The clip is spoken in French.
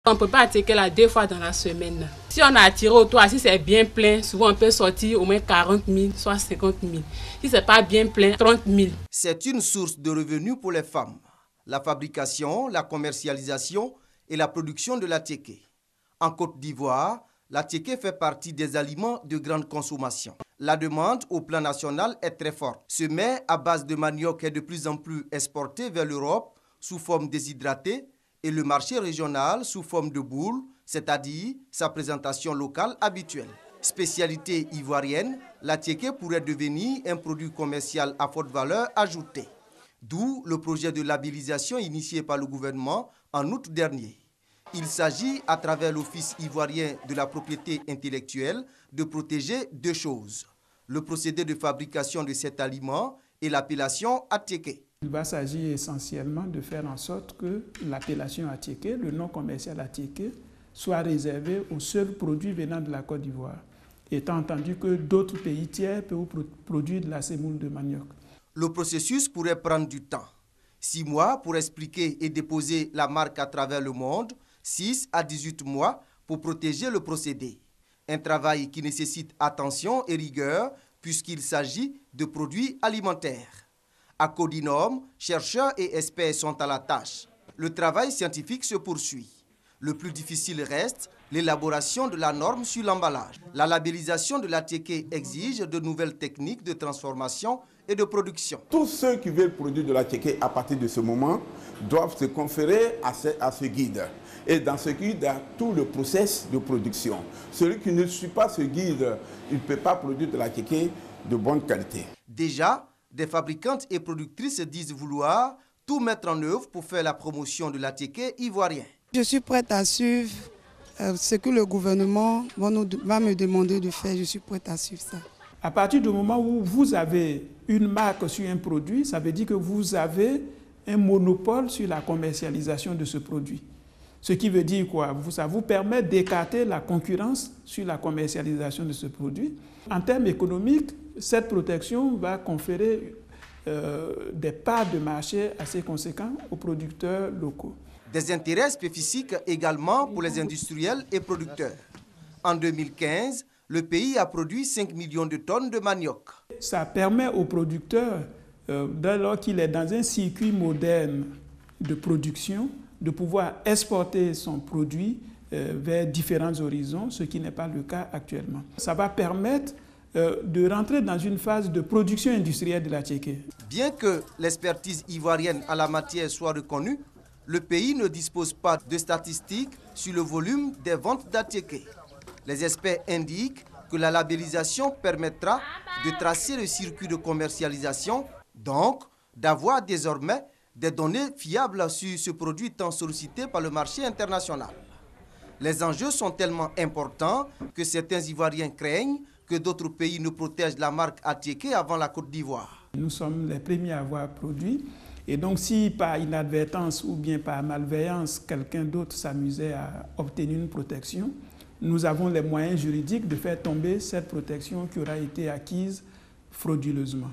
On ne peut pas attirer là 2 fois dans la semaine. Si on a attiré au toit, si c'est bien plein, souvent on peut sortir au moins 40 000, soit 50 000. Si ce n'est pas bien plein, 30 000. C'est une source de revenus pour les femmes. La fabrication, la commercialisation et la production de l'attiéké. En Côte d'Ivoire, l'attiéké fait partie des aliments de grande consommation. La demande au plan national est très forte. Ce mets à base de manioc est de plus en plus exporté vers l'Europe sous forme déshydratée et le marché régional sous forme de boule, c'est-à-dire sa présentation locale habituelle. Spécialité ivoirienne, l'attiéké pourrait devenir un produit commercial à forte valeur ajoutée. D'où le projet de labellisation initié par le gouvernement en août dernier. Il s'agit, à travers l'Office ivoirien de la propriété intellectuelle, de protéger 2 choses. Le procédé de fabrication de cet aliment et l'appellation attiéké. Il va s'agir essentiellement de faire en sorte que l'appellation attiéké, le nom commercial attiéké, soit réservé aux seuls produits venant de la Côte d'Ivoire, étant entendu que d'autres pays tiers peuvent produire de la semoule de manioc. Le processus pourrait prendre du temps. 6 mois pour expliquer et déposer la marque à travers le monde, 6 à 18 mois pour protéger le procédé. Un travail qui nécessite attention et rigueur puisqu'il s'agit de produits alimentaires. À Codinome, chercheurs et experts sont à la tâche. Le travail scientifique se poursuit. Le plus difficile reste l'élaboration de la norme sur l'emballage. La labellisation de l'attiéké exige de nouvelles techniques de transformation et de production. Tous ceux qui veulent produire de l'attiéké à partir de ce moment doivent se conférer à ce guide. Et dans ce guide, il y a tout le process de production. Celui qui ne suit pas ce guide, il ne peut pas produire de l'attiéké de bonne qualité. Déjà, des fabricantes et productrices disent vouloir tout mettre en œuvre pour faire la promotion de l'attiéké ivoirien. Je suis prête à suivre ce que le gouvernement va me demander de faire. Je suis prête à suivre ça. À partir du moment où vous avez une marque sur un produit, ça veut dire que vous avez un monopole sur la commercialisation de ce produit. Ce qui veut dire quoi? Ça vous permet d'écarter la concurrence sur la commercialisation de ce produit. En termes économiques, cette protection va conférer des parts de marché assez conséquents aux producteurs locaux. Des intérêts spécifiques également pour les industriels et producteurs. En 2015, le pays a produit 5 millions de tonnes de manioc. Ça permet au producteur, dès lors qu'il est dans un circuit moderne de production, de pouvoir exporter son produit vers différents horizons, ce qui n'est pas le cas actuellement. Ça va permettre de rentrer dans une phase de production industrielle de l'attiéké. Bien que l'expertise ivoirienne en la matière soit reconnue, le pays ne dispose pas de statistiques sur le volume des ventes d'attiéké. Les experts indiquent que la labellisation permettra de tracer le circuit de commercialisation, donc d'avoir désormais des données fiables sur ce produit tant sollicité par le marché international. Les enjeux sont tellement importants que certains Ivoiriens craignent que d'autres pays ne protègent la marque attiéké avant la Côte d'Ivoire. Nous sommes les premiers à avoir produit. Et donc, si par inadvertance ou bien par malveillance, quelqu'un d'autre s'amusait à obtenir une protection, nous avons les moyens juridiques de faire tomber cette protection qui aura été acquise frauduleusement.